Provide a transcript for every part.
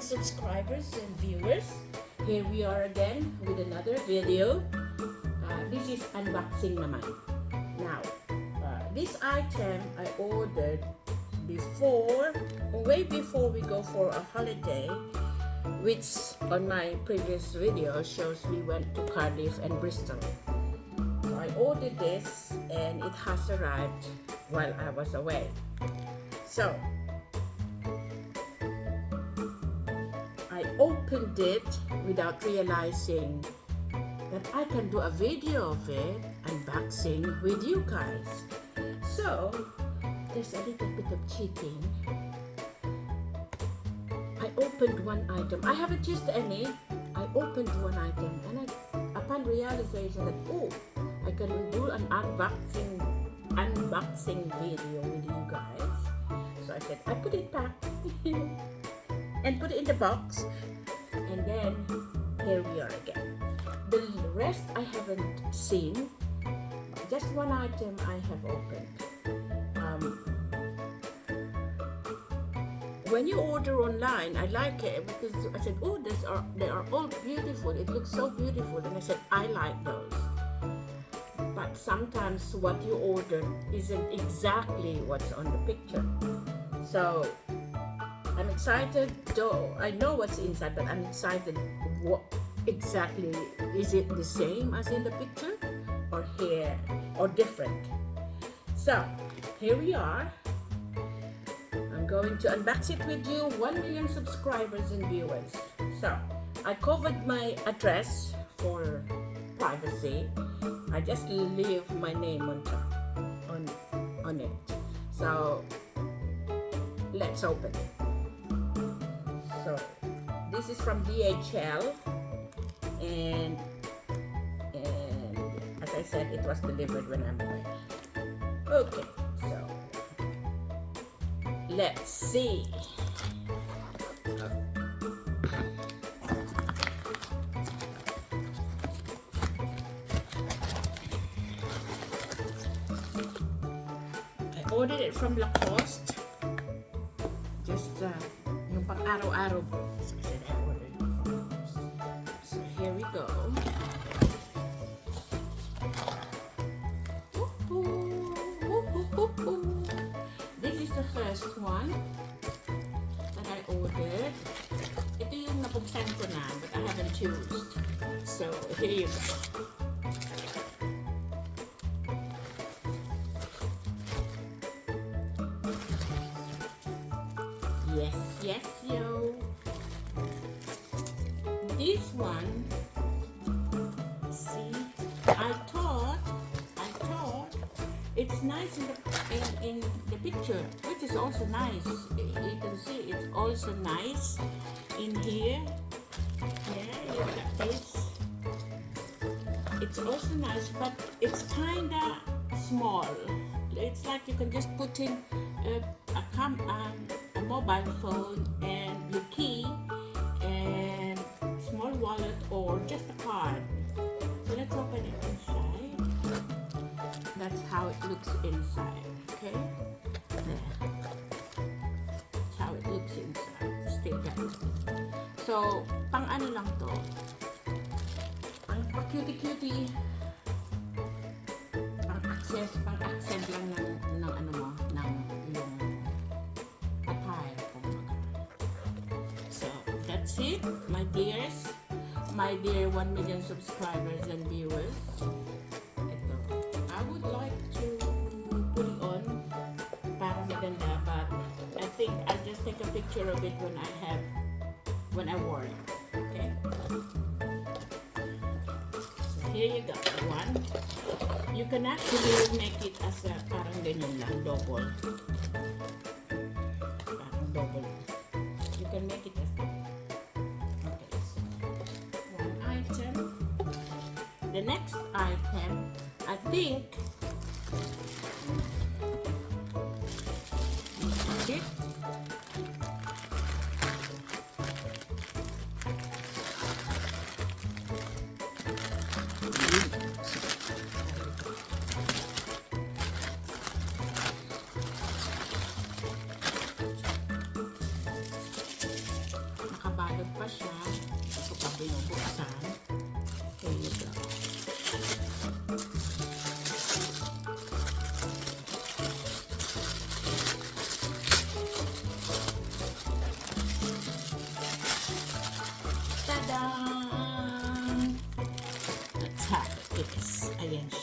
subscribers and viewers. Here we are again with another video. This is unboxing naman. Now, this item I ordered way before we go for a holiday, which on my previous video shows we went to Cardiff and Bristol. So I ordered this and it has arrived while I was away. So I opened it without realizing that I can do a video of it unboxing with you guys. So there's a little bit of cheating. I opened one item. I haven't used any. I opened one item and upon realization that I can do an unboxing video with you guys. So I said I put it back and put it in the box, and then here we are again. The rest I haven't seen. Just one item I have opened. When you order online, I like it because I said, they are all beautiful. It looks so beautiful, and I said I like those. But sometimes what you order isn't exactly what's on the picture. So I'm excited, though I know what's inside, but I'm excited what exactly, is it the same as in the picture or here or different? So here we are. I'm going to unbox it with you. 1 million subscribers and viewers. So I covered my address for privacy. I just leave my name on top on it. So let's open it. So this is from DHL, and as I said, it was delivered when I'm away. Okay, so let's see. I ordered it from Lacoste. Just yung pang araw-araw. So I said I ordered it from Lacoste. So here we go. This is the first one that I ordered. Ito yung nabuksan ko na, but I haven't used. So here you go. Yes, yo. This one, see, I thought it's nice in the picture, which is also nice. You can see it's also nice in here. Yeah, look at this. It's also nice, but it's kinda small. It's like you can just put in a mobile phone and your key and small wallet or just a card. So let's open it inside. That's how it looks inside. Okay, there. That's how it looks inside. Stick that. So pang ano lang to, pang cutie pang accent lang ng ano mo, ng yung attire. So that's it, my dears, my dear 1 million subscribers and viewers. Ito, I would like to put it on para maganda, but I think I'll just take a picture of it when I wore it. Okay, so here you go. One, you can actually make it as a parang ganyan lang, double. Parang double. You can make it as that. Okay, so one item. The next item, I think, this is it.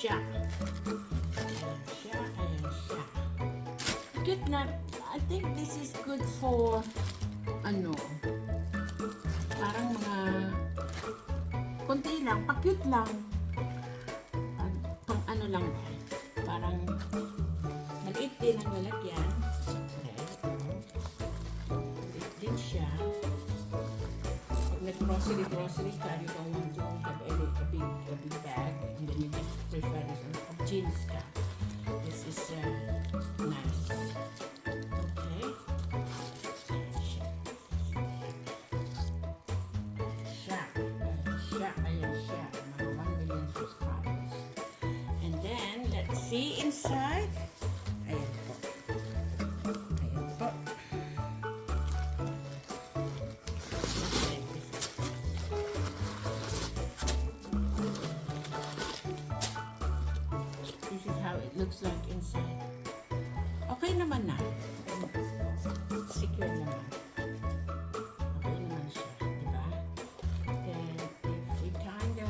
siya. Ayan siya, ayan siya. Cute na. I think this is good for, ano, parang mga, konti lang, pa-cute lang. Pang ano lang, parang, maliit din ang lalagyan. Okay. Maliit din siya. Pag nag-grocery ka, you don't want to have a big bag, and then you just prefer this of jeans ka. This is nice. Okay. Ayan siya. Mga 1 million subscribers. And then, let's see inside. Ayan po. Ayan po. This is how it looks like inside. Okay naman na. Secure naman. Okay naman siya. Diba? Then, if we kinda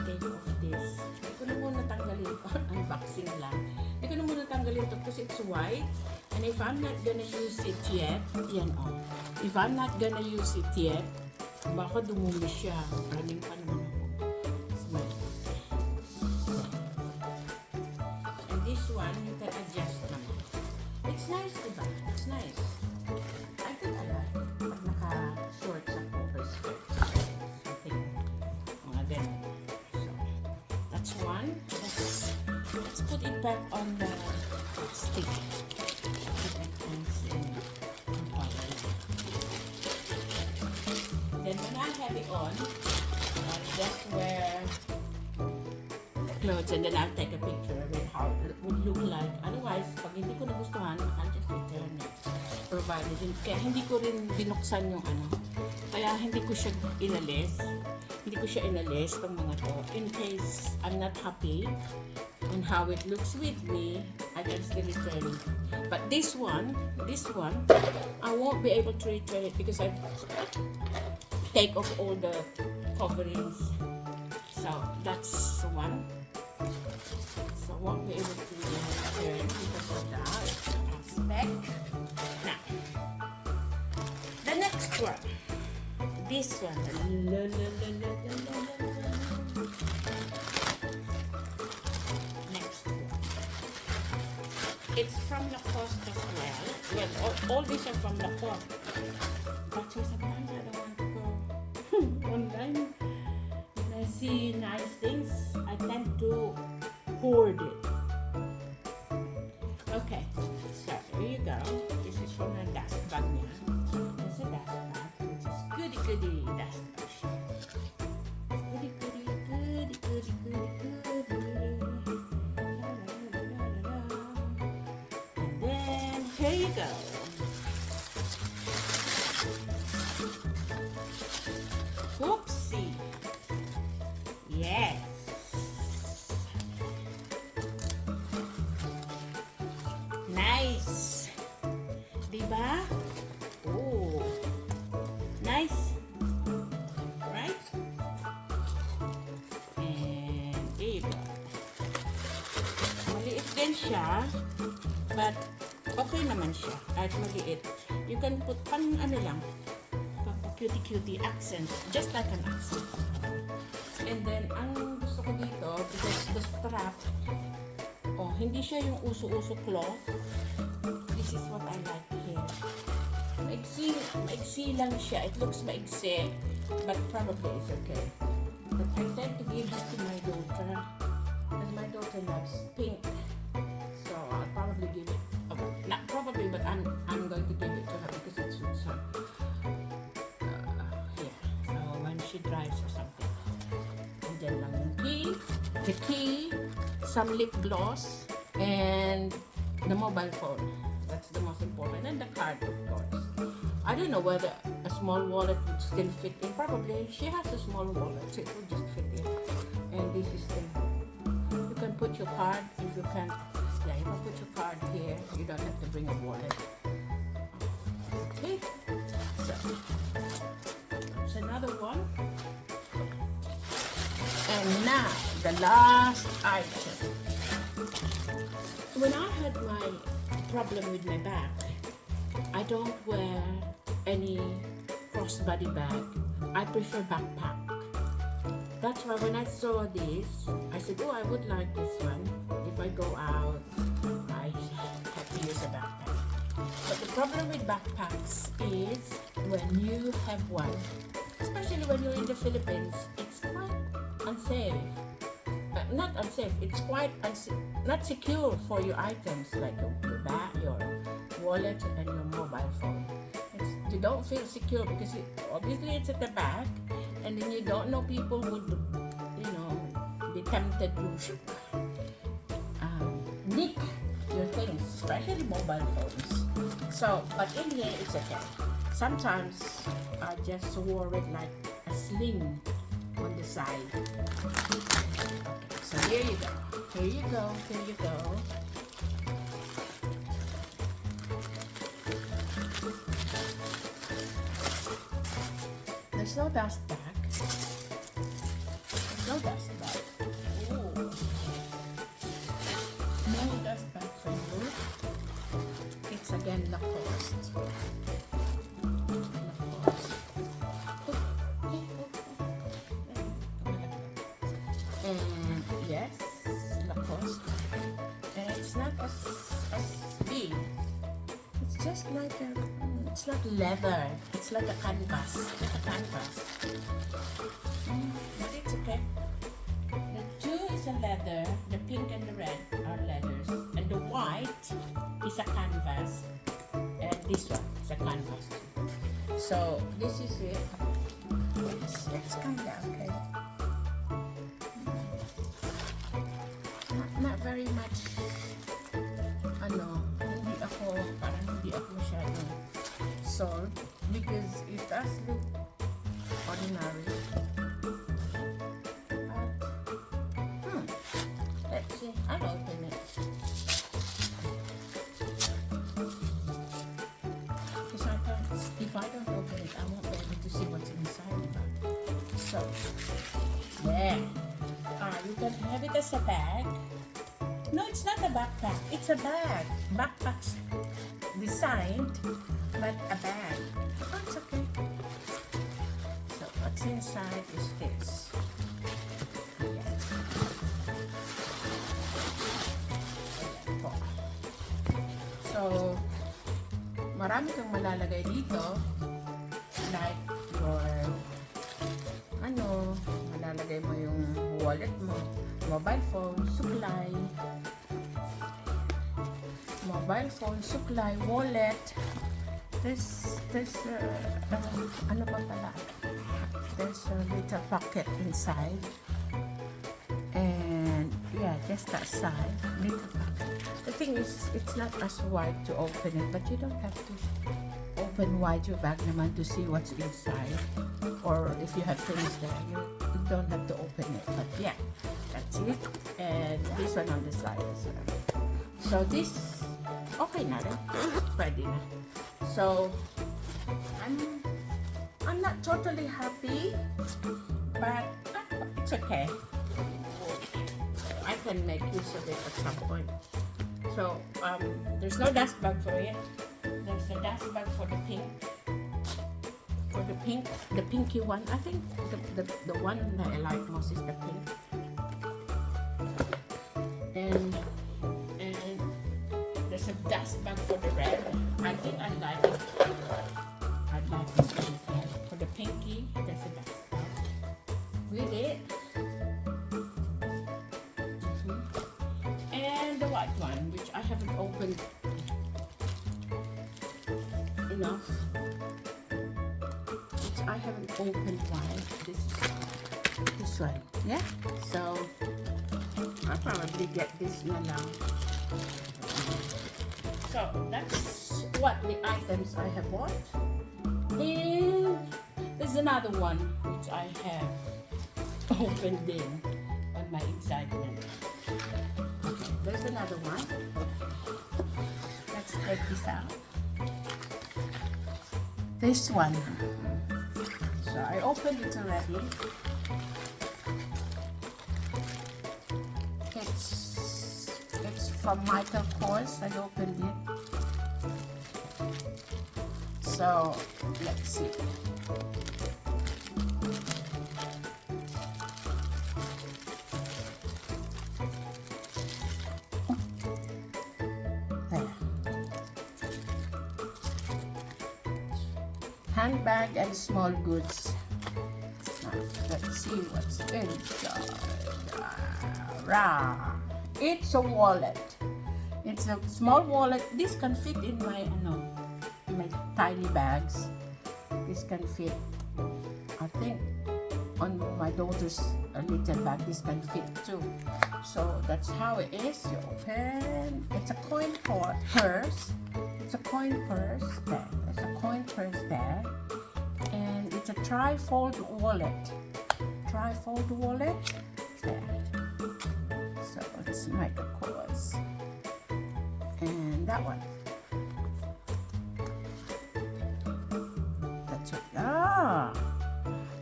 take off this, hindi ko na muna tanggalin ito. Unboxing lang. Hindi ko na muna tanggalin ito because it's white. And if I'm not gonna use it yet, yan o. If I'm not gonna use it yet, baka dumumi siya. Running pa naman ako. And this one, you can adjust naman. It's nice, diba? It's nice. I think I like it. Pag naka-shorts ako or skirts. Something. Mga ganun. So, that's one. Let's put it back on the stick. Put it in color. Then when I have it on, I'll just wear clothes and then I'll take a picture of it, how it would look like. Otherwise, pag hindi ko nagustuhan, I'll just return it. Provided. Kaya hindi ko rin binuksan yung ano. Kaya hindi ko siya inalis. Hindi ko siya inalis itong mga to. In case I'm not happy on how it looks with me, I can still return it. But this one, I won't be able to return it because I take off all the coverings. So that's one. So I won't be able to return because of that aspect. Now, the next one. This one. Next one. It's from Lacoste as well. Well, all these are from Lacoste. But sometimes I don't want to go online. When I see nice things, I tend to hoard it. Okay, so here you go. This is from the dust bag niya. It's a dust bag, which is goody dust bag. Goody. And then here you go. Whoopsie. Yes. Nice. Diba? Oh. Nice. Right? And there you go. Maliit din siya. But okay naman siya. Kahit maliit. You can put pang ano lang. Cutie accent. Just like an accent. And then, ang gusto ko dito, because the strap, oh, hindi siya yung uso-uso cloth. This is what I like here. Maigsi lang siya. It looks maigsi, but probably it's okay. But I tend to give this to my daughter, because my daughter loves pink. So I'll probably give it, not probably, but I'm going to give it to her because it suits her. So when she drives or something. And then lang yung the key, some lip gloss, and the mobile phone. That's the most important. And the card, of course. I don't know whether a small wallet would still fit in. Probably she has a small wallet, so it would just fit in. And this is the, you can put your card if you can't. Yeah, you can put your card here. You don't have to bring a wallet. Okay, so that's another one. And now the the last item. When I had my problem with my back, I don't wear any crossbody bag. I prefer backpack. That's why when I saw this, I said, oh, I would like this one. If I go out, I have to use a backpack. But the problem with backpacks is when you have one, especially when you're in the Philippines, it's quite unsafe. Not unsafe, it's quite not secure for your items like your bag, your wallet, and your mobile phone. You don't feel secure because obviously it's at the back, and then you don't know, people would, be tempted to nick your things, especially mobile phones. So, but in here it's okay. Sometimes I just wore it like a sling on the side. Okay, so here you go. Here you go. Here you go. There's no dust bag. There's no dust bag. Ooh. No dust bag for you. It's again Lacoste. And yes, Lacoste. And it's not as big. It's just like it's not leather. It's like a canvas. Like a canvas. But it's okay. The two is a leather. The pink and the red are leathers. And the white is a canvas. And this one is a canvas. So this is it. It's kind of okay. Not very much. Hindi ako masyadong sold because it does look ordinary. But let's see. I'll open it. Because if I don't open it, I won't be able to see what's inside. So there. You can have it as a bag. No, it's not a backpack. It's a bag. Backpack's designed like a bag. Oh, it's okay. So what's inside is this. Ayan. So marami kang malalagay dito. Like your malalagay mo yung wallet mo, mobile phone, suklay, wallet. There's ano pa pala? There's a little pocket inside. And yeah, just that side, little pocket. The thing is, it's not as wide to open it, but you don't have to open wide your bag naman to see what's inside. Or if you have things there, you don't have to open it. But yeah, that's it. And this one on the side as well. So this, okay na rin. Pwede na. So I'm not totally happy, but it's okay. I can make use of it at some point. So there's no dust bag for it. There's a dust bag for the pink. For the pinky one. I think the one that I like most is the pink. And there's a dust bag for the red. I think I like it. I like this one. For the pinky, there's a dust bag with it. And the white one, which I haven't opened enough. I haven't opened wide. This one. Yeah. So I'll probably get this one now. So that's what the items I have bought. And there's another one which I have opened in on my excitement. Okay, there's another one. Let's take this out. This one. So I opened it already. from Michael Kors. I opened it. So let's see. Handbag and small goods. Let's see what's inside. It's a wallet. It's a small wallet. This can fit in my tiny bags. This can fit, I think, on my daughter's little bag. This can fit too. So that's how it is. You open. It's a coin purse. It's a coin purse there. There's a coin purse there. And it's a tri-fold wallet. Tri-fold wallet there. So it's Michael Kors. And that one. That's it.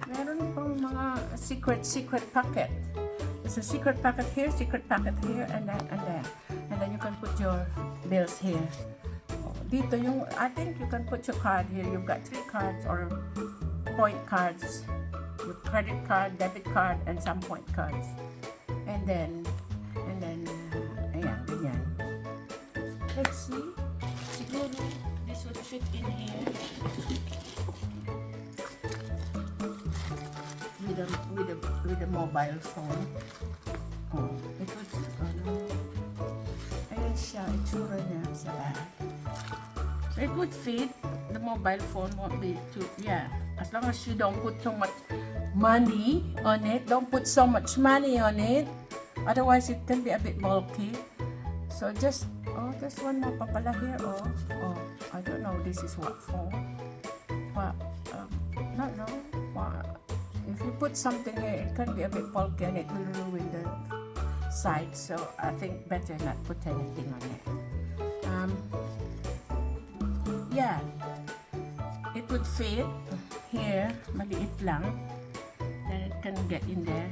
Meron pang mga secret pocket. There's a secret pocket here, and then you can put your bills here. Dito yung, I think you can put your card here. You've got 3 cards or point cards. Your credit card, debit card, and some point cards. And then, ayan, ganyan. Let's see. Siguro, this would fit in here. With a mobile phone. Oh, it was, ayan siya, itsura niya sa bag. So it would fit. The mobile phone won't be too, yeah. As long as you don't put so much money on it. Don't put so much money on it. Otherwise, it can be a bit bulky. So just one more papala here. I don't know this is what for. But, not know. If you put something here, it can be a bit bulky and it will ruin the side. So I think better not put anything on it. Yeah, it would fit here, maliit lang. Then it can get in there.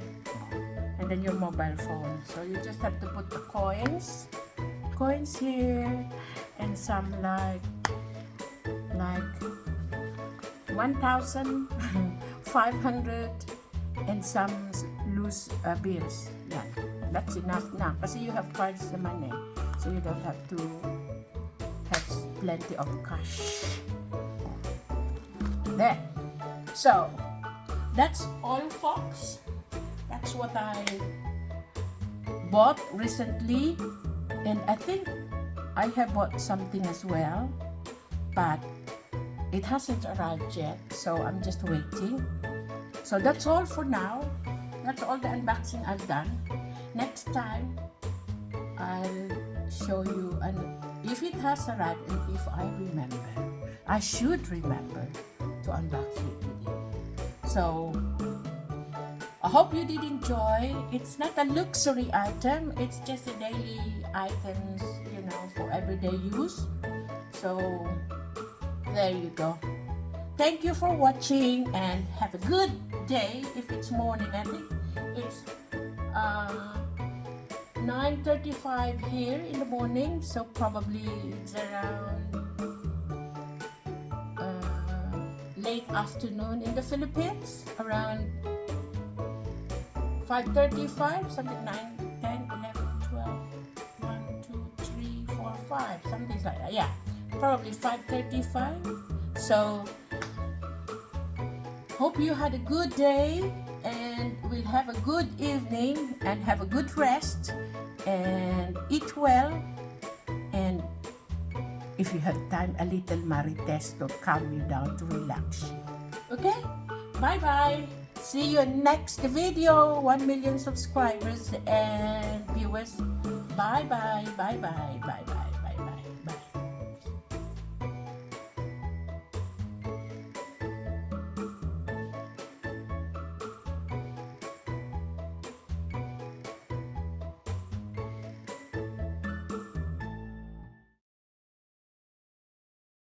And then your mobile phone. So you just have to put the coins here, and some like 1,500 and some loose bills. Yan. That's enough na. Kasi you have cards naman eh. So you don't have to have plenty of cash. There. So, that's all, folks. That's what I bought recently. And I think I have bought something as well. But it hasn't arrived yet. So, I'm just waiting. So, that's all for now. That's all the unboxing I've done. Next time, I'll show you, and if it has arrived and if I remember, I should remember to unbox it with you. So, I hope you did enjoy. It's not a luxury item. It's just a daily items, for everyday use. So, there you go. Thank you for watching and have a good day. If it's morning, I think it's 9:35 here in the morning, so probably it's around late afternoon in the Philippines, around 5:35, something 9, 10, 11, 12, 1, 2, 3, 4, 5, something like that. Yeah, probably 5:35. So, hope you had a good day, and we'll have a good evening and have a good rest and eat well, and if you have time, a little marites to calm you down, to relax you. Okay? Bye-bye. See you in next video. 1 million subscribers and viewers. Bye-bye. Bye-bye. Bye-bye.